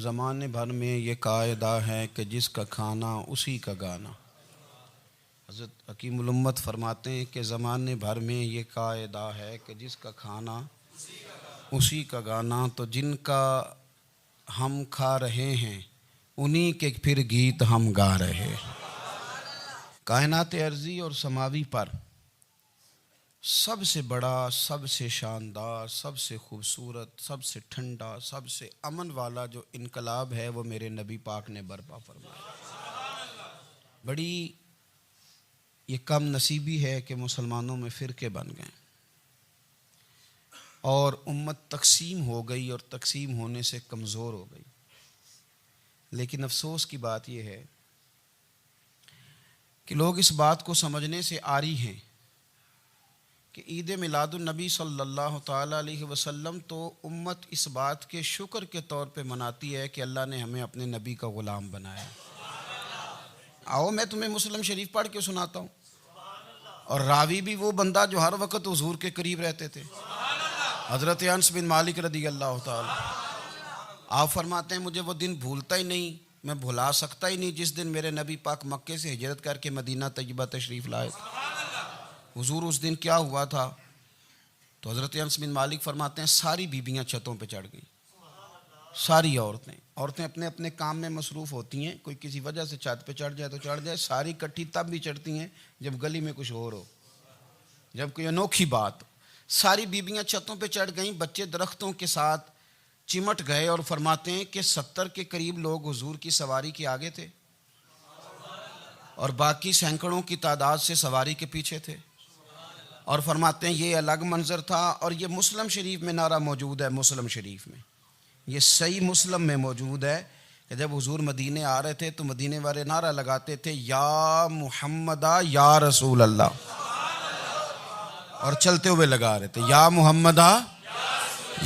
زمانے بھر میں یہ قاعدہ ہے کہ جس کا کھانا اسی کا گانا۔ حضرت حکیم الامت فرماتے ہیں کہ زمانے بھر میں یہ قاعدہ ہے کہ جس کا کھانا اسی کا گانا، تو جن کا ہم کھا رہے ہیں انہی کے پھر گیت ہم گا رہے ہیں۔ کائنات ارضی اور سماوی پر سب سے بڑا، سب سے شاندار، سب سے خوبصورت، سب سے ٹھنڈا، سب سے امن والا جو انقلاب ہے وہ میرے نبی پاک نے برپا فرمایا۔ بڑی یہ کم نصیبی ہے کہ مسلمانوں میں فرقے بن گئے اور امت تقسیم ہو گئی اور تقسیم ہونے سے کمزور ہو گئی۔ لیکن افسوس کی بات یہ ہے کہ لوگ اس بات کو سمجھنے سے عاری ہیں کہ عید میلاد النبی صلی اللہ تعالیٰ علیہ وسلم تو امت اس بات کے شکر کے طور پہ مناتی ہے کہ اللہ نے ہمیں اپنے نبی کا غلام بنایا۔ آؤ میں تمہیں مسلم شریف پڑھ کے سناتا ہوں، اور راوی بھی وہ بندہ جو ہر وقت حضور کے قریب رہتے تھے، حضرت انس بن مالک رضی اللہ تعالیٰ۔ آپ فرماتے ہیں مجھے وہ دن بھولتا ہی نہیں، میں بھلا سکتا ہی نہیں جس دن میرے نبی پاک مکے سے ہجرت کر کے مدینہ طیبہ تشریف لائے تھے۔ حضور اس دن کیا ہوا تھا؟ تو حضرت انس بن مالک فرماتے ہیں ساری بیبیاں چھتوں پہ چڑھ گئیں، ساری عورتیں اپنے اپنے کام میں مصروف ہوتی ہیں، کوئی کسی وجہ سے چھت پہ چڑھ جائے تو چڑھ جائے، ساری کٹھی تب بھی چڑھتی ہیں جب گلی میں کچھ اور ہو، جب کوئی انوکھی بات۔ ساری بیبیاں چھتوں پہ چڑھ گئیں، بچے درختوں کے ساتھ چمٹ گئے، اور فرماتے ہیں کہ 70 کے قریب لوگ حضور کی سواری کے آگے تھے اور باقی سینکڑوں کی تعداد سے سواری کے پیچھے تھے، اور فرماتے ہیں یہ الگ منظر تھا۔ اور یہ مسلم شریف میں نعرہ موجود ہے، مسلم شریف میں یہ صحیح مسلم میں موجود ہے کہ جب حضور مدینے آ رہے تھے تو مدینے والے نعرہ لگاتے تھے یا محمدہ یا رسول اللہ، اور چلتے ہوئے لگا رہے تھے یا محمدہ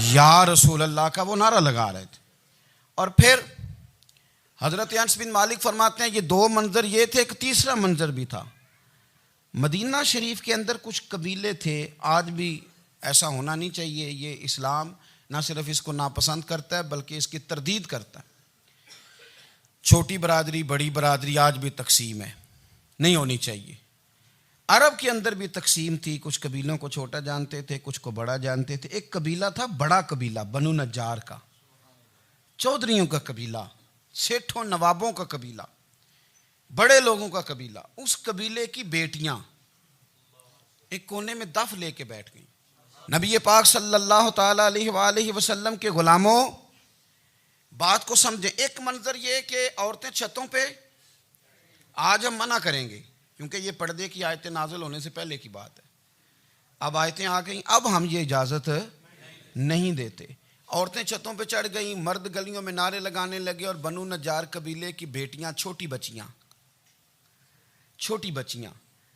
یا رسول اللہ کا وہ نعرہ لگا رہے تھے۔ اور پھر حضرت انس بن مالک فرماتے ہیں یہ دو منظر یہ تھے، ایک تیسرا منظر بھی تھا۔ مدینہ شریف کے اندر کچھ قبیلے تھے، آج بھی ایسا ہونا نہیں چاہیے، یہ اسلام نہ صرف اس کو ناپسند کرتا ہے بلکہ اس کی تردید کرتا ہے۔ چھوٹی برادری بڑی برادری آج بھی تقسیم ہے، نہیں ہونی چاہیے۔ عرب کے اندر بھی تقسیم تھی، کچھ قبیلوں کو چھوٹا جانتے تھے، کچھ کو بڑا جانتے تھے۔ ایک قبیلہ تھا بڑا قبیلہ، بنو نجار کا، چودھریوں کا قبیلہ، سیٹھوں نوابوں کا قبیلہ، بڑے لوگوں کا قبیلہ۔ اس قبیلے کی بیٹیاں ایک کونے میں دف لے کے بیٹھ گئیں۔ نبی پاک صلی اللہ تعالیٰ علیہ وآلہ وسلم کے غلاموں بات کو سمجھیں۔ ایک منظر یہ کہ عورتیں چھتوں پہ، آج ہم منع کریں گے کیونکہ یہ پردے کی آیتیں نازل ہونے سے پہلے کی بات ہے، اب آیتیں آ گئیں، اب ہم یہ اجازت نہیں دیتے۔ عورتیں چھتوں پہ چڑھ گئیں، مرد گلیوں میں نعرے لگانے لگے، اور بنو نجار قبیلے کی بیٹیاں، چھوٹی بچیاں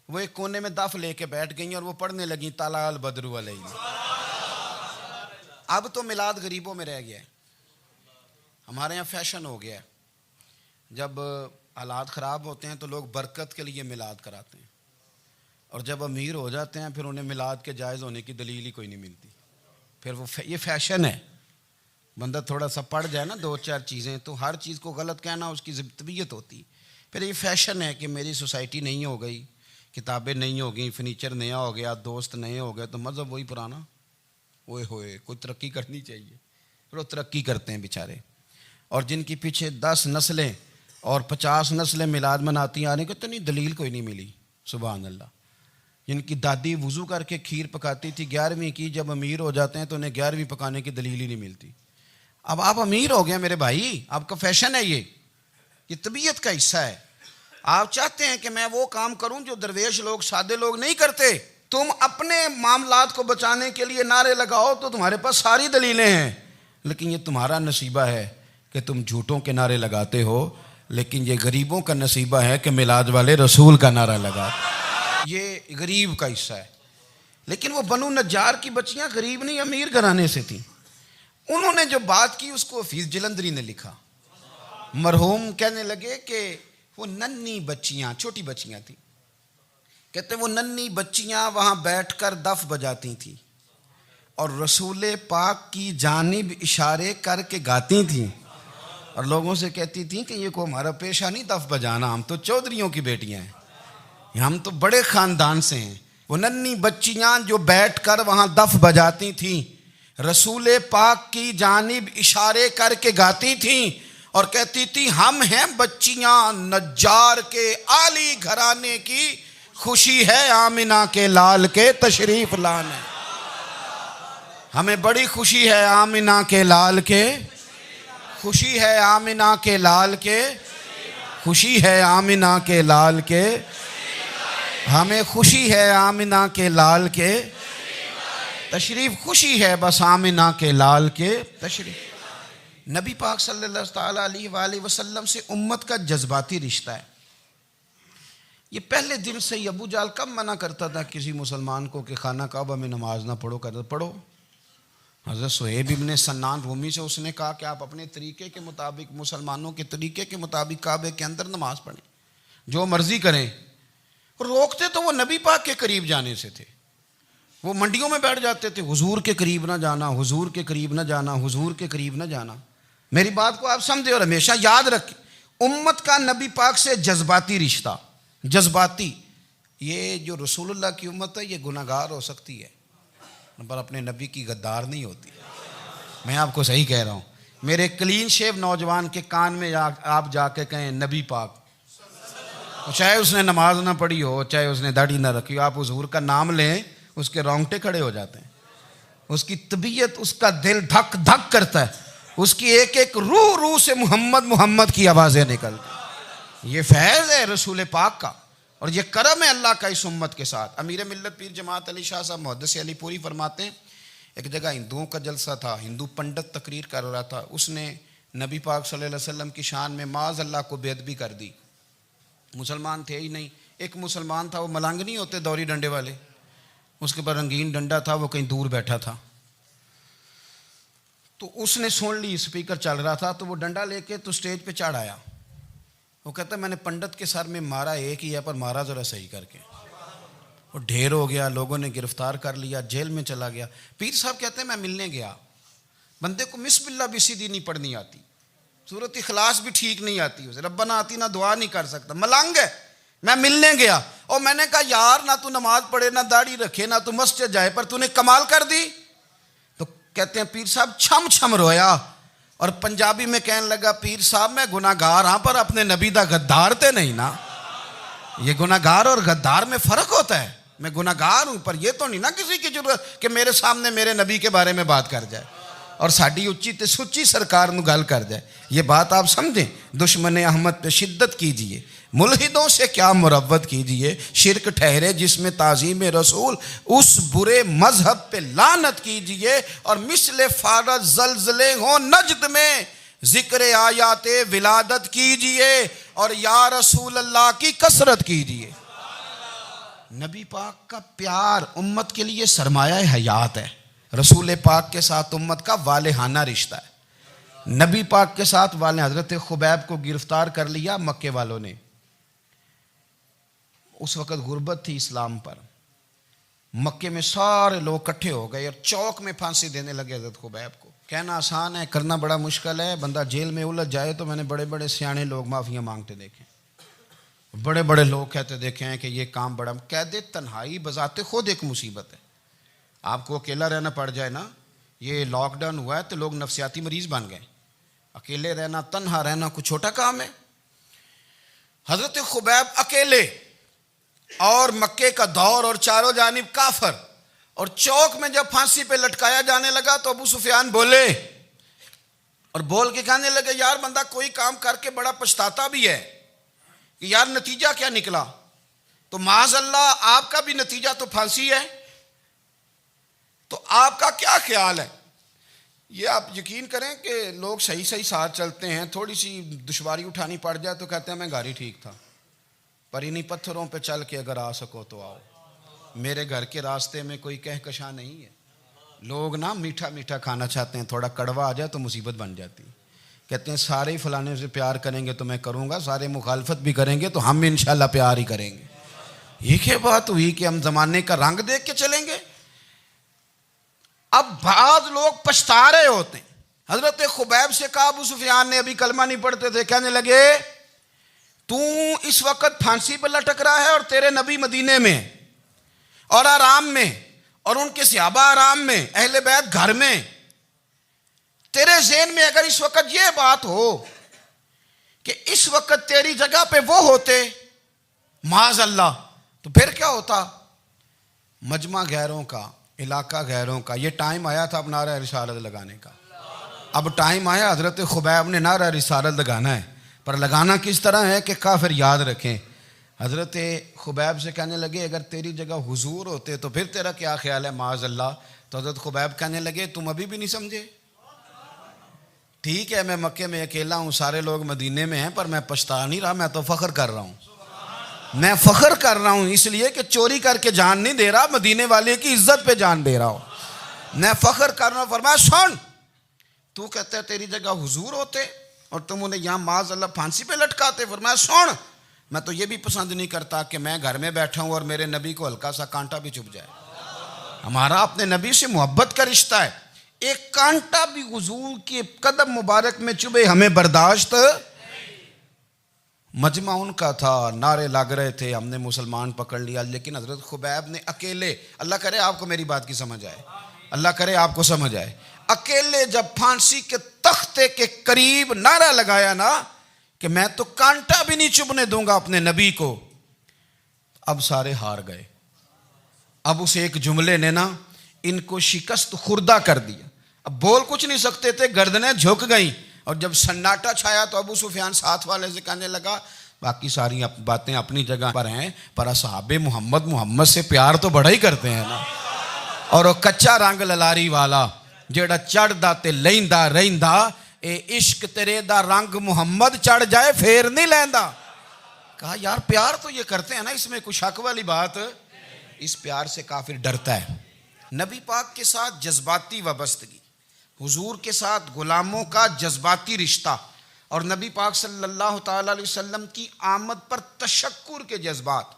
وہ ایک کونے میں دف لے کے بیٹھ گئیں اور وہ پڑھنے لگیں طلع البدر علینا۔ اب تو میلاد غریبوں میں رہ گیا ہے، ہمارے یہاں فیشن ہو گیا ہے، جب حالات خراب ہوتے ہیں تو لوگ برکت کے لیے میلاد کراتے ہیں، اور جب امیر ہو جاتے ہیں پھر انہیں میلاد کے جائز ہونے کی دلیل ہی کوئی نہیں ملتی، پھر وہ یہ فیشن ہے۔ بندہ تھوڑا سا پڑھ جائے نا دو چار چیزیں تو ہر چیز کو غلط کہنا اس کی طبیعت ہوتی، پھر یہ فیشن ہے کہ میری سوسائٹی نہیں ہو گئی، کتابیں نہیں ہو گئیں، فرنیچر نیا ہو گیا، دوست نئے ہو گئے، تو مذہب وہی پرانا۔ اوئے ہوئے کوئی ترقی کرنی چاہیے، پھر وہ ترقی کرتے ہیں بیچارے، اور جن کی پیچھے 10 نسلیں اور 50 نسلیں میلاد مناتی آنے کو اتنی دلیل کوئی نہیں ملی، سبحان اللہ۔ جن کی دادی وضو کر کے کھیر پکاتی تھی 11ویں کی، جب امیر ہو جاتے ہیں تو انہیں 11ویں پکانے کی دلیل ہی نہیں ملتی۔ اب آپ امیر ہو گئے میرے بھائی، آپ کا فیشن ہے، یہ طبیعت کا حصہ ہے۔ آپ چاہتے ہیں کہ میں وہ کام کروں جو درویش لوگ، سادے لوگ نہیں کرتے۔ تم اپنے معاملات کو بچانے کے لیے نعرے لگاؤ تو تمہارے پاس ساری دلیلیں ہیں، لیکن یہ تمہارا نصیبہ ہے کہ تم جھوٹوں کے نعرے لگاتے ہو، لیکن یہ غریبوں کا نصیبہ ہے کہ میلاد والے رسول کا نعرہ لگاتے، یہ غریب کا حصہ ہے۔ لیکن وہ بنو نجار کی بچیاں غریب نہیں، امیر گھرانے سے تھیں۔ انہوں نے جو بات کی اس کو حفیظ جلندری نے لکھا۔ مرحوم کہنے لگے کہ وہ ننھی بچیاں، چھوٹی بچیاں تھیں، کہتے وہ ننھی بچیاں وہاں بیٹھ کر دف بجاتی تھیں اور رسول پاک کی جانب اشارے کر کے گاتی تھیں، اور لوگوں سے کہتی تھیں کہ یہ کو ہمارا پیشہ نہیں دف بجانا، ہم تو چودھریوں کی بیٹیاں ہیں، ہم تو بڑے خاندان سے ہیں۔ وہ ننھی بچیاں جو بیٹھ کر وہاں دف بجاتی تھیں، رسول پاک کی جانب اشارے کر کے گاتی تھیں اور کہتی تھی ہم ہیں بچیاں نجار کے عالی گھرانے کی، خوشی ہے آمنہ کے لال کے تشریف لانے، ہمیں بڑی خوشی ہے آمنہ کے لال کے، خوشی ہے آمنہ کے لال کے، خوشی ہے آمنہ کے لال کے، ہمیں خوشی ہے آمنہ کے لال کے تشریف، خوشی ہے بس آمنہ کے لال کے تشریف۔ نبی پاک صلی اللہ تعالیٰ علیہ وآلہ وسلم سے امت کا جذباتی رشتہ ہے۔ یہ پہلے دن سے ہی ابو جہل کب منع کرتا تھا کسی مسلمان کو کہ خانہ کعبہ میں نماز نہ پڑھو، کہتا پڑھو۔ حضرت صہیب ابن سنان رومی سے اس نے کہا کہ آپ اپنے طریقے کے مطابق، مسلمانوں کے طریقے کے مطابق کعبے کے اندر نماز پڑھیں، جو مرضی کریں۔ روکتے تو وہ نبی پاک کے قریب جانے سے تھے، وہ منڈیوں میں بیٹھ جاتے تھے، حضور کے قریب نہ جانا، حضور کے قریب نہ جانا، حضور کے قریب نہ جانا۔ میری بات کو آپ سمجھے اور ہمیشہ یاد رکھیں، امت کا نبی پاک سے جذباتی رشتہ، جذباتی۔ یہ جو رسول اللہ کی امت ہے یہ گناہگار ہو سکتی ہے پر اپنے نبی کی غدار نہیں ہوتی۔ میں آپ کو صحیح کہہ رہا ہوں۔ میرے کلین شیو نوجوان کے کان میں آپ جا کے کہیں نبی پاک، چاہے اس نے نماز نہ پڑھی ہو، چاہے اس نے داڑھی نہ رکھی ہو، آپ حضور کا نام لیں اس کے رونگٹے کھڑے ہو جاتے ہیں، اس کی طبیعت، اس کا دل دھک دھک کرتا ہے، اس کی ایک ایک روح سے محمد محمد کی آوازیں نکلتی۔ یہ فیض ہے رسول پاک کا اور یہ کرم ہے اللہ کا اس امت کے ساتھ۔ امیر ملت پیر جماعت علی شاہ صاحب محدث علی پوری فرماتے ہیں ایک جگہ ہندوؤں کا جلسہ تھا، ہندو پنڈت تقریر کر رہا تھا، اس نے نبی پاک صلی اللہ علیہ وسلم کی شان میں معاذ اللہ کو بے ادبی کر دی۔ مسلمان تھے ہی نہیں، ایک مسلمان تھا، وہ ملنگ نہیں ہوتے دوری ڈنڈے والے، اس کے پر رنگین ڈنڈا تھا، وہ کہیں دور بیٹھا تھا، تو اس نے سن لی اسپیکر چل رہا تھا، تو وہ ڈنڈا لے کے تو اسٹیج پہ چڑھ آیا۔ وہ کہتا ہے میں نے پنڈت کے سر میں مارا ایک ہی ہے پر مارا ذرا صحیح کر کے، وہ ڈھیر ہو گیا، لوگوں نے گرفتار کر لیا، جیل میں چلا گیا۔ پیر صاحب کہتے ہیں میں ملنے گیا، بندے کو بسم اللہ بھی سیدھی نہیں پڑھنی آتی، سورۃ اخلاص بھی ٹھیک نہیں آتی، اسے ربنا آتینا دعا نہیں کر سکتا، ملنگ ہے۔ میں ملنے گیا اور میں نے کہا یار نہ تو نماز پڑھے، نہ داڑھی رکھے، نہ تو مسجد جائے، پر تو نے کمال کر دی۔ تو کہتے ہیں پیر صاحب چھم چھم رویا اور پنجابی میں کہنے لگا پیر صاحب میں گناہگار ہاں پر اپنے نبی دا غدار تے نہیں نا۔ یہ گناہگار اور غدار میں فرق ہوتا ہے، میں گناہگار ہوں پر یہ تو نہیں نا کسی کی ضرورت کہ میرے سامنے میرے نبی کے بارے میں بات کر جائے اور ساڑی اچھی تے سچی سرکار نو گل کر جائے۔ یہ بات آپ سمجھیں، دشمن احمد پہ شدت کیجئے، ملحدوں سے کیا مروت کیجئے، شرک ٹھہرے جس میں تعظیم رسول، اس برے مذہب پہ لعنت کیجئے، اور مثل فارض زلزلے ہوں نجد میں ذکر آیات ولادت کیجئے اور یا رسول اللہ کی کثرت کیجئے۔ نبی پاک کا پیار امت کے لیے سرمایہ حیات ہے۔ رسول پاک کے ساتھ امت کا والہانہ رشتہ ہے۔ نبی پاک کے ساتھ والے، حضرت خبیب کو گرفتار کر لیا مکے والوں نے، اس وقت غربت تھی اسلام پر، مکے میں سارے لوگ کٹھے ہو گئے اور چوک میں پھانسی دینے لگے حضرت خبیب کو۔ کہنا آسان ہے، کرنا بڑا مشکل ہے، بندہ جیل میں الجھ جائے تو میں نے بڑے بڑے سیانے لوگ معافیاں مانگتے دیکھے، بڑے بڑے لوگ کہتے دیکھے ہیں کہ یہ کام بڑا، قید تنہائی بذات خود ایک مصیبت ہے۔ آپ کو اکیلا رہنا پڑ جائے نا، یہ لاک ڈاؤن ہوا ہے تو لوگ نفسیاتی مریض بن گئے، اکیلے رہنا، تنہا رہنا کوئی چھوٹا کام ہے۔ حضرت خبیب اکیلے اور مکے کا دور اور چاروں جانب کافر، اور چوک میں جب پھانسی پہ لٹکایا جانے لگا تو ابو سفیان بولے اور بول کے کہنے لگے یار بندہ کوئی کام کر کے بڑا پچھتاتا بھی ہے کہ یار نتیجہ کیا نکلا، تو معاذ اللہ آپ کا بھی نتیجہ تو پھانسی ہے، تو آپ کا کیا خیال ہے؟ یہ آپ یقین کریں کہ لوگ صحیح صحیح ساتھ چلتے ہیں، تھوڑی سی دشواری اٹھانی پڑ جائے تو کہتے ہیں میں گاڑی ٹھیک تھا، پر انہی پتھروں پہ چل کے اگر آ سکو تو آؤ، میرے گھر کے راستے میں کوئی کہکشاں نہیں ہے۔ لوگ نا میٹھا میٹھا کھانا چاہتے ہیں، تھوڑا کڑوا آ جائے تو مصیبت بن جاتی، کہتے ہیں سارے فلانے سے پیار کریں گے تو میں کروں گا، سارے مخالفت بھی کریں گے تو ہم انشاءاللہ پیار ہی کریں گے۔ یہ کیا بات ہوئی کہ ہم زمانے کا رنگ دیکھ کے چلیں گے؟ اب بعض لوگ پچھتا رہے ہوتے ہیں، حضرت خبیب سے کہا، ابو سفیان نے ابھی کلمہ نہیں پڑھتے تھے، کہنے لگے تو اس وقت پھانسی پہ لٹک رہا ہے اور تیرے نبی مدینے میں اور آرام میں، اور ان کے صحابہ آرام میں، اہل بیت گھر میں، تیرے ذہن میں اگر اس وقت یہ بات ہو کہ اس وقت تیری جگہ پہ وہ ہوتے معاذ اللہ، تو پھر کیا ہوتا؟ مجمع غیروں کا، علاقہ غیروں کا، یہ ٹائم آیا تھا اب نعرہ رسالت لگانے کا، اب ٹائم آیا حضرت خبیب نے نعرہ رسالت لگانا ہے، پر لگانا کس طرح ہے کہ کافر یاد رکھیں۔ حضرت خبیب سے کہنے لگے اگر تیری جگہ حضور ہوتے تو پھر تیرا کیا خیال ہے معاذ اللہ؟ تو حضرت خبیب کہنے لگے تم ابھی بھی نہیں سمجھے؟ ٹھیک ہے میں مکے میں اکیلا ہوں، سارے لوگ مدینے میں ہیں، پر میں پچھتا نہیں رہا، میں تو فخر کر رہا ہوں، میں فخر کر رہا ہوں اس لیے کہ چوری کر کے جان نہیں دے رہا، مدینے والے کی عزت پہ جان دے رہا ہوں، میں فخر کر رہا ہوں۔ فرمایا سن، تو کہتا ہے تیری جگہ حضور ہوتے اور تم انہیں یہاں معاذ اللہ پھانسی پہ لٹکاتے۔ فرمایا سن، میں تو یہ بھی پسند نہیں کرتا کہ میں گھر میں بیٹھا ہوں اور میرے نبی کو ہلکا سا کانٹا بھی چبھ جائے، ہمارا اپنے نبی سے محبت کا رشتہ ہے، ایک کانٹا بھی حضور کے قدم مبارک میں چبھے ہمیں برداشت۔ مجمع ان کا تھا، نعرے لگ رہے تھے، ہم نے مسلمان پکڑ لیا، لیکن حضرت خبیب نے اکیلے، اللہ کرے آپ کو میری بات کی سمجھ آئے، اللہ کرے آپ کو سمجھ آئے، اکیلے جب پھانسی کے تختے کے قریب نعرہ لگایا نا کہ میں تو کانٹا بھی نہیں چبھنے دوں گا اپنے نبی کو، اب سارے ہار گئے۔ اب اس ایک جملے نے نا ان کو شکست خوردہ کر دیا، اب بول کچھ نہیں سکتے تھے، گردنیں جھک گئیں، اور جب سناٹا چھایا تو ابو سفیان ساتھ والے سے کہنے لگا باقی ساری باتیں اپنی جگہ پر ہیں، پر اصحاب محمد سے پیار تو بڑا ہی کرتے ہیں نا، اور وہ کچا رنگ للاری والا جیڑا چڑھ دا تے لیندا رہندا، اے عشق تیرے دا رنگ محمد چڑھ جائے پھر نہیں لیندا۔ کہا یار پیار تو یہ کرتے ہیں نا، اس میں کوئی شک والی بات، اس پیار سے کافر ڈرتا ہے۔ نبی پاک کے ساتھ جذباتی وابستگی، حضور کے ساتھ غلاموں کا جذباتی رشتہ، اور نبی پاک صلی اللہ تعالی علیہ وسلم کی آمد پر تشکر کے جذبات۔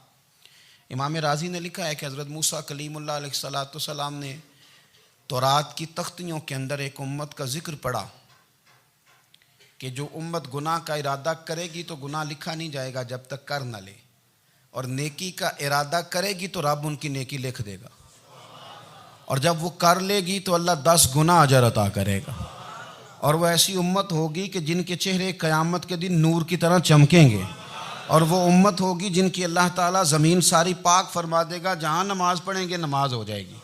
امام رازی نے لکھا ہے کہ حضرت موسیٰ کلیم اللہ علیہ السلام نے تورات کی تختیوں کے اندر ایک امت کا ذکر پڑھا کہ جو امت گناہ کا ارادہ کرے گی تو گناہ لکھا نہیں جائے گا جب تک کر نہ لے، اور نیکی کا ارادہ کرے گی تو رب ان کی نیکی لکھ دے گا، اور جب وہ کر لے گی تو اللہ 10 گنا اجر عطا کرے گا، اور وہ ایسی امت ہوگی کہ جن کے چہرے قیامت کے دن نور کی طرح چمکیں گے، اور وہ امت ہوگی جن کی اللہ تعالیٰ زمین ساری پاک فرما دے گا، جہاں نماز پڑھیں گے نماز ہو جائے گی۔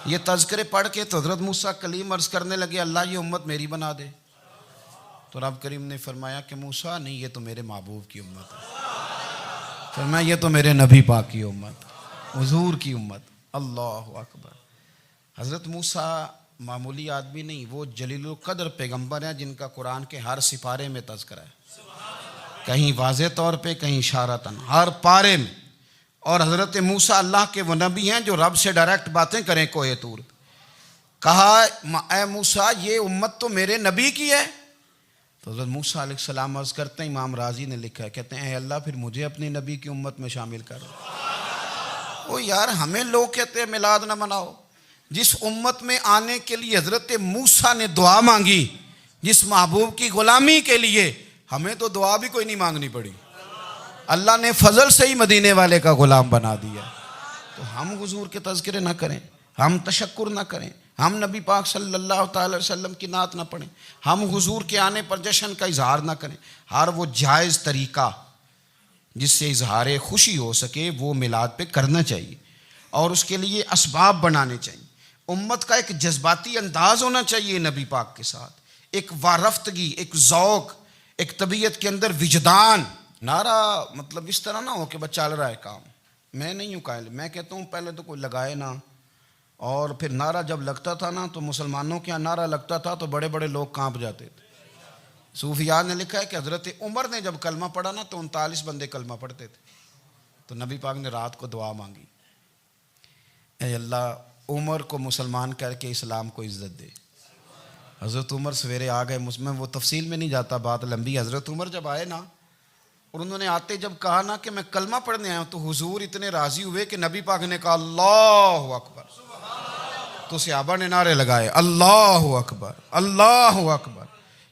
یہ تذکرے پڑھ کے تو حضرت موسیٰ کلیم عرض کرنے لگے اللہ یہ امت میری بنا دے، تو رب کریم نے فرمایا کہ موسیٰ نہیں، یہ تو میرے محبوب کی امت ہے، فرمایا یہ تو میرے نبی پاک کی امت، حضور کی امت۔ اللہ اکبر۔ حضرت موسیٰ معمولی آدمی نہیں، وہ جلیل القدر پیغمبر ہیں جن کا قرآن کے ہر سپارے میں تذکرہ ہے، کہیں واضح طور پہ کہیں اشارتاً، ہر پارے میں۔ اور حضرت موسیٰ اللہ کے وہ نبی ہیں جو رب سے ڈائریکٹ باتیں کریں کوہ طور۔ کہا اے موسیٰ یہ امت تو میرے نبی کی ہے، تو حضرت موسیٰ علیہ السلام عرض کرتے ہیں، امام رازی نے لکھا ہے، کہتے ہیں اے اللہ پھر مجھے اپنی نبی کی امت میں شامل کر۔ او یار ہمیں لوگ کہتے ہیں میلاد نہ مناؤ، جس امت میں آنے کے لیے حضرت موسیٰ نے دعا مانگی، جس محبوب کی غلامی کے لیے، ہمیں تو دعا بھی کوئی نہیں مانگنی پڑی، اللہ نے فضل سے ہی مدینے والے کا غلام بنا دیا۔ تو ہم حضور کے تذکرے نہ کریں، ہم تشکر نہ کریں، ہم نبی پاک صلی اللہ تعالی وسلم کی نعت نہ پڑھیں، ہم حضور کے آنے پر جشن کا اظہار نہ کریں، ہر وہ جائز طریقہ جس سے اظہار خوشی ہو سکے وہ میلاد پہ کرنا چاہیے، اور اس کے لیے اسباب بنانے چاہیے۔ امت کا ایک جذباتی انداز ہونا چاہیے نبی پاک کے ساتھ، ایک وارفتگی، ایک ذوق، ایک طبیعت کے اندر وجدان۔ نعرہ مطلب اس طرح نہ ہو کہ بس چل رہا ہے کام، میں نہیں ہوں قائل، میں کہتا ہوں پہلے تو کوئی لگائے نہ، اور پھر نعرہ جب لگتا تھا نا تو مسلمانوں کے یہاں نعرہ لگتا تھا تو بڑے بڑے لوگ کانپ جاتے تھے۔ صوفیاء نے لکھا ہے کہ حضرت عمر نے جب کلمہ پڑھا نا تو 39 بندے کلمہ پڑھتے تھے، تو نبی پاک نے رات کو دعا مانگی، اے اللہ عمر کو مسلمان کر کے اسلام کو عزت دے۔ حضرت عمر سویرے آ گئے، میں وہ تفصیل میں نہیں جاتا، بات لمبی۔ حضرت عمر جب آئے نا اور انہوں نے آتے جب کہا نا کہ میں کلمہ پڑھنے آیا ہوں، تو حضور اتنے راضی ہوئے کہ نبی پاک نے کہا اللہ اکبر، تو صحابہ نے نعرے لگائے اللہ اکبر اللہ اکبر،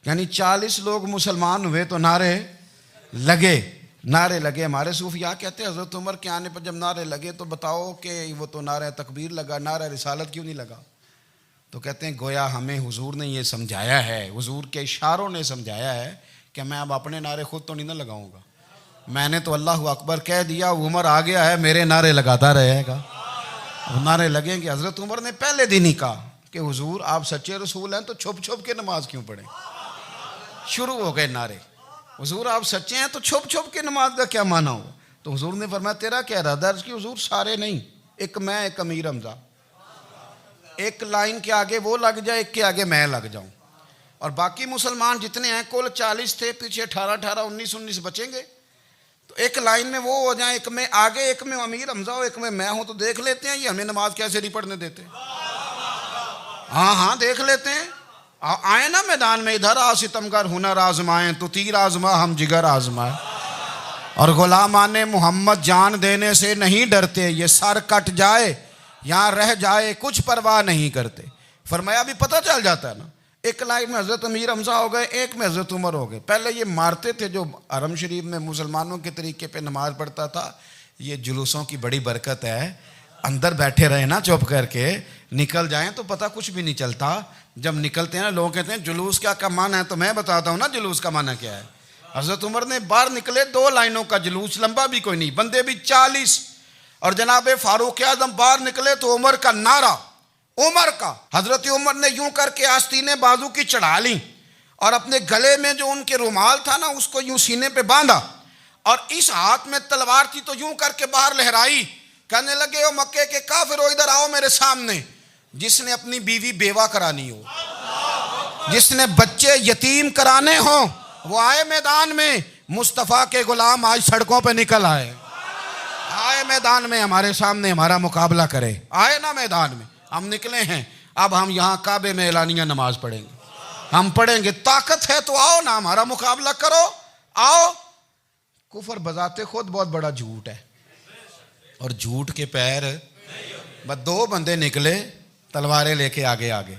یعنی 40 لوگ مسلمان ہوئے تو نعرے لگے ہمارے صوفیاء کہتے ہیں حضرت عمر کے آنے پر جب نعرے لگے تو بتاؤ کہ وہ تو نعرہ تکبیر لگا، نعرہ رسالت کیوں نہیں لگا؟ تو کہتے ہیں گویا ہمیں حضور نے یہ سمجھایا ہے، حضور کے اشاروں نے سمجھایا ہے کہ میں اب اپنے نعرے خود تو نہیں نہ لگاؤں گا، میں نے تو اللہ اکبر کہہ دیا، عمر آ گیا ہے میرے نعرے لگاتا رہے گا، نعرے لگیں گے۔ حضرت عمر نے پہلے دن ہی کہا کہ حضور آپ سچے رسول ہیں تو چھپ چھپ کے نماز کیوں پڑھیں؟ شروع ہو گئے نعرے، حضور آپ سچے ہیں تو چھپ چھپ کے نماز کا کیا معنی ہو؟ تو حضور نے فرمایا تیرا کیا ارادہ ہے؟ حضور سارے نہیں، ایک میں ایک امیر حمزہ، ایک لائن کے آگے وہ لگ جائے، ایک کے آگے میں لگ جاؤں، اور باقی مسلمان جتنے ہیں کل 40 تھے، پیچھے 18 19 بچیں گے، تو ایک لائن میں وہ ہو جائیں، ایک میں آگے ایک میں امیر حمزہ ہو، ایک میں ہوں، تو دیکھ لیتے ہیں یہ ہمیں نماز کیسے نہیں پڑھنے دیتے۔ ہاں دیکھ لیتے ہیں، آئے نا میدان میں، ادھر آ ستمگر ہنر آزمائیں، تو تیر آزما ہم جگر آزمائیں، اور غلامان محمد جان دینے سے نہیں ڈرتے، یہ سر کٹ جائے یہاں رہ جائے کچھ پرواہ نہیں کرتے۔ فرمایا بھی پتہ چل جاتا ہے نا، ایک لائن میں حضرت امیر حمزہ ہو گئے، ایک میں حضرت عمر ہو گئے۔ پہلے یہ مارتے تھے جو حرم شریف میں مسلمانوں کے طریقے پہ نماز پڑھتا تھا، یہ جلوسوں کی بڑی برکت ہے، اندر بیٹھے رہے نا چپ کر کے، نکل جائیں تو پتہ کچھ بھی نہیں چلتا۔ جب نکلتے ہیں نا لوگ کہتے ہیں جلوس کیا معنی ہے، تو میں بتاتا ہوں نا جلوس کا معنی کیا ہے۔ حضرت عمر نے باہر نکلے 2 لائنوں کا جلوس، لمبا بھی کوئی نہیں، بندے بھی 40، اور جناب فاروق اعظم باہر نکلے تو عمر کا نعرہ، عمر کا، حضرت عمر نے یوں کر کے آستینیں بازو کی چڑھا لیں، اور اپنے گلے میں جو ان کے رومال تھا نا اس کو یوں سینے پہ باندھا، اور اس ہاتھ میں تلوار تھی تو یوں کر کے باہر لہرائی، کہنے لگے او مکے کے کافرو ادھر آؤ میرے سامنے، جس نے اپنی بیوی بیوہ کرانی ہو، جس نے بچے یتیم کرانے ہوں، وہ آئے میدان میں، مصطفیٰ کے غلام آج سڑکوں پہ نکل آئے میدان میں ہمارے سامنے ہمارا مقابلہ کرے، آئے نا میدان میں، ہم نکلے ہیں، اب ہم یہاں کعبے میں اعلانیہ نماز پڑھیں گے، ہم پڑھیں گے، طاقت ہے تو آؤ نا ہمارا مقابلہ کرو، آؤ۔ کفر بذات خود بہت بڑا جھوٹ ہے، اور جھوٹ کے پیر، بس 2 بندے نکلے تلواریں لے کے آگے،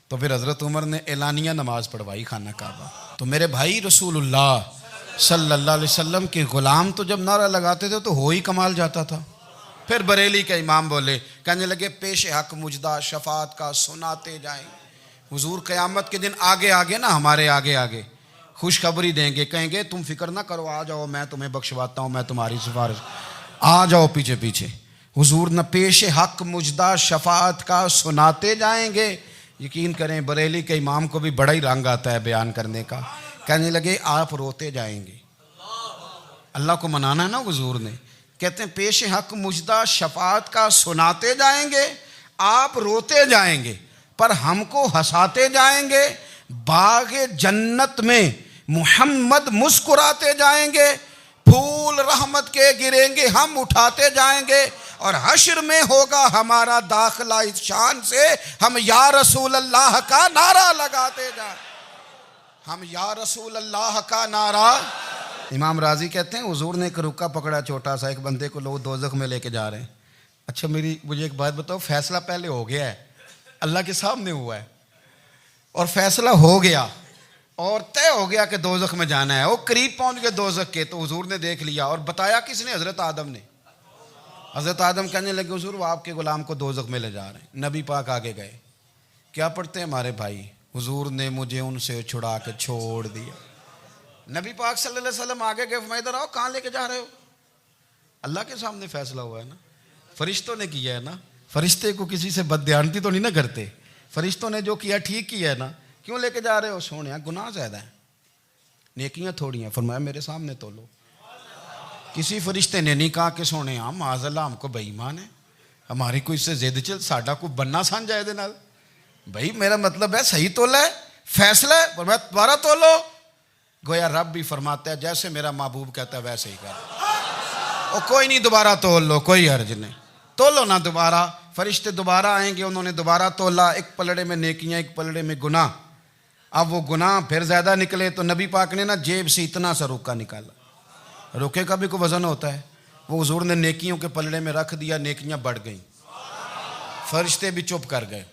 تو پھر حضرت عمر نے اعلانیہ نماز پڑھوائی خانہ کعبہ۔ تو میرے بھائی رسول اللہ صلی اللہ علیہ وسلم کے غلام تو جب نعرہ لگاتے تھے تو ہو ہی کمال جاتا تھا۔ پھر بریلی کے امام بولے، کہنے لگے پیش حق مجدہ شفاعت کا سناتے جائیں، حضور قیامت کے دن آگے نا ہمارے آگے خوشخبری دیں گے، کہیں گے تم فکر نہ کرو، آ جاؤ میں تمہیں بخشواتا ہوں، میں تمہاری سفارش، آ جاؤ پیچھے۔ حضور نہ پیش حق مجدہ شفاعت کا سناتے جائیں گے۔ یقین کریں بریلی کے امام کو بھی بڑا ہی رنگ آتا ہے بیان کرنے کا، کہنے لگے آپ روتے جائیں گے، اللہ کو منانا ہے نا حضور نے، کہتے ہیں پیش حق مجدہ شفاعت کا سناتے جائیں گے، آپ روتے جائیں گے پر ہم کو ہنساتے جائیں گے، باغ جنت میں محمد مسکراتے جائیں گے، پھول رحمت کے گریں گے ہم اٹھاتے جائیں گے، اور حشر میں ہوگا ہمارا داخلہ اس شان سے ہم یا رسول اللہ کا نعرہ لگاتے جائیں، ہم یا رسول اللہ کا نعرہ۔ امام راضی کہتے ہیں حضور نے ایک رکا پکڑا چھوٹا سا، ایک بندے کو لوگ دوزخ میں لے کے جا رہے ہیں، اچھا مجھے ایک بات بتاؤ، فیصلہ پہلے ہو گیا ہے، اللہ کے سامنے ہوا ہے، اور فیصلہ ہو گیا اور طے ہو گیا کہ دوزخ میں جانا ہے، وہ قریب پہنچ گئے دوزخ کے، تو حضور نے دیکھ لیا، اور بتایا کس نے؟ حضرت آدم نے۔ حضرت آدم کہنے لگے حضور وہ آپ کے غلام کو دوزخ میں لے جا رہے ہیں، نبی پاک آگے گئے، کیا پڑھتے ہیں ہمارے بھائی؟ حضور نے مجھے ان سے چھڑا کے چھوڑ دیا۔ نبی پاک صلی اللہ علیہ وسلم آگے گئے، فرمایا ادھر آؤ، کہاں لے کے جا رہے ہو؟ اللہ کے سامنے فیصلہ ہوا ہے نا، فرشتوں نے کیا ہے نا، فرشتے کو کسی سے بددیانتی تو نہیں نہ کرتے، فرشتوں نے جو کیا ٹھیک کیا ہے نا، کیوں لے کے جا رہے ہو؟ سونے گناہ زیادہ ہیں، نیکیاں تھوڑی ہیں، فرمایا میرے سامنے تولو۔ کسی فرشتے نے نہیں کہا کہ سونے معاذ اللہ ہم کو بے ایمان ہے، ہماری کوئی اس سے زد چل ساڈا کو بننا سان جائے دے نال، بھائی میرا مطلب ہے صحیح تولا ہے، فیصلہ ہے، فرمایا دوبارہ تولو۔ گویا رب بھی فرماتا ہے جیسے میرا محبوب کہتا ہے ویسے ہی کر، اور کوئی نہیں دوبارہ تول لو، کوئی حرج نہیں، تولو نہ دوبارہ۔ فرشتے دوبارہ آئیں گے، انہوں نے دوبارہ تولا، ایک پلڑے میں نیکیاں ایک پلڑے میں گناہ، اب وہ گناہ پھر زیادہ نکلے تو نبی پاک نے نا جیب سے اتنا سا روکا نکالا، روکے کا بھی کوئی وزن ہوتا ہے، وہ حضور نے نیکیوں کے پلڑے میں رکھ دیا، نیکیاں بڑھ گئیں، فرشتے بھی چپ کر گئے.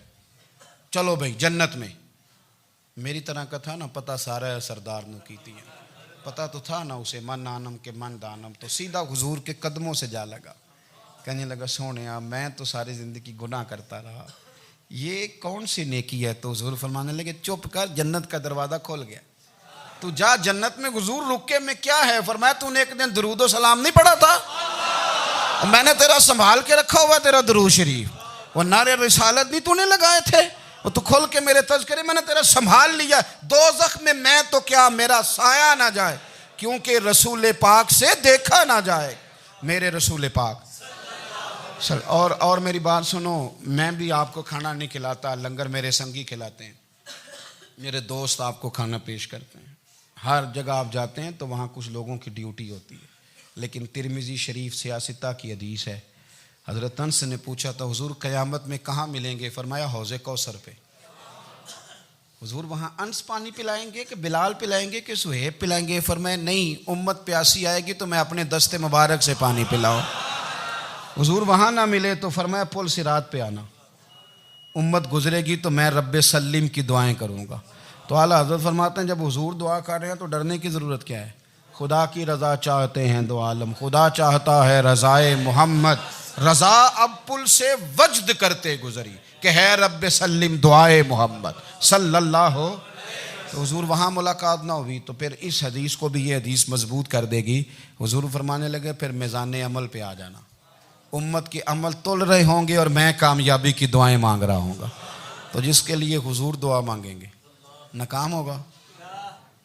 چلو بھائی جنت میں. میری طرح کا تھا نا پتہ سارا ہے سردار نے کیتی ہے, پتہ تو تھا نا اسے من آنم کے من دانم, تو سیدھا حضور کے قدموں سے جا لگا. کہنے لگا سونیا میں تو ساری زندگی گناہ کرتا رہا, یہ کون سی نیکی ہے؟ تو حضور فرمانے لگے چپ کر, جنت کا دروازہ کھول گیا, تو جا جنت میں. حضور رکے میں کیا ہے؟ فرمایا تو نے ایک دن درود و سلام نہیں پڑھا تھا, میں نے تیرا سنبھال کے رکھا ہوا تیرا درود شریف, وہ نعرے رسالت نہیں تو نے لگائے تھے, وہ تو کھول کے میرے تذکرے میں نے تیرا سنبھال لیا. دوزخ میں تو کیا میرا سایہ نہ جائے, کیونکہ رسول پاک سے دیکھا نہ جائے. میرے رسول پاک اور میری بات سنو, میں بھی آپ کو کھانا نہیں کھلاتا, لنگر میرے سنگی کھلاتے ہیں, میرے دوست آپ کو کھانا پیش کرتے ہیں. ہر جگہ آپ جاتے ہیں تو وہاں کچھ لوگوں کی ڈیوٹی ہوتی ہے. لیکن ترمذی شریف سیاستہ کی حدیث ہے, حضرت انس نے پوچھا تھا حضور قیامت میں کہاں ملیں گے؟ فرمایا حوض کوثر پہ. حضور وہاں انس پانی پلائیں گے کہ بلال پلائیں گے کہ سہیب پلائیں گے؟ فرمایا نہیں, امت پیاسی آئے گی تو میں اپنے دست مبارک سے پانی پلاؤں. حضور وہاں نہ ملے تو فرمایا پل صراط پہ آنا, امت گزرے گی تو میں رب سلم کی دعائیں کروں گا. تو اعلیٰ حضرت فرماتے ہیں جب حضور دعا کر رہے ہیں تو ڈرنے کی ضرورت کیا ہے؟ خدا کی رضا چاہتے ہیں دو عالم, خدا چاہتا ہے رضائے محمد, رضا اب پل سے وجد کرتے گزری کہ ہے رب سلم دعائے محمد صلی اللہ ہو. تو حضور وہاں ملاقات نہ ہوئی تو پھر اس حدیث کو بھی یہ حدیث مضبوط کر دے گی. حضور فرمانے لگے پھر میزان عمل پہ آ جانا, امت کے عمل تول رہے ہوں گے اور میں کامیابی کی دعائیں مانگ رہا ہوں گا. تو جس کے لیے حضور دعا مانگیں گے ناکام ہوگا,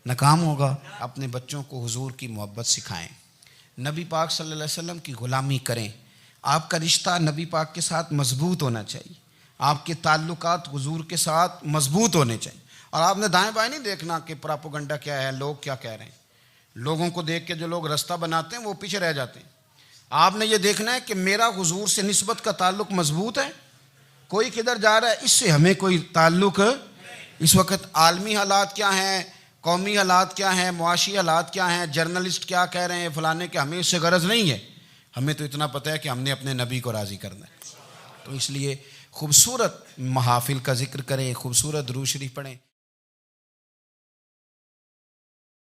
ناکام ہوگا. اپنے بچوں کو حضور کی محبت سکھائیں, نبی پاک صلی اللہ علیہ وسلم کی غلامی کریں. آپ کا رشتہ نبی پاک کے ساتھ مضبوط ہونا چاہیے, آپ کے تعلقات حضور کے ساتھ مضبوط ہونے چاہیے. اور آپ نے دائیں بائیں نہیں دیکھنا کہ پراپوگنڈا کیا ہے, لوگ کیا کہہ رہے ہیں. لوگوں کو دیکھ کے جو لوگ رستہ بناتے ہیں وہ پیچھے رہ جاتے ہیں. آپ نے یہ دیکھنا ہے کہ میرا حضور سے نسبت کا تعلق مضبوط ہے, کوئی کدھر جا رہا ہے اس سے ہمیں کوئی تعلق. اس وقت عالمی حالات کیا ہیں, قومی حالات کیا ہیں, معاشی حالات کیا ہیں, جرنلسٹ کیا کہہ رہے ہیں فلانے کے, ہمیں اس سے غرض نہیں ہے. ہمیں تو اتنا پتہ ہے کہ ہم نے اپنے نبی کو راضی کرنا ہے. تو اس لیے خوبصورت محافل کا ذکر کریں, خوبصورت درود شریف پڑھیں.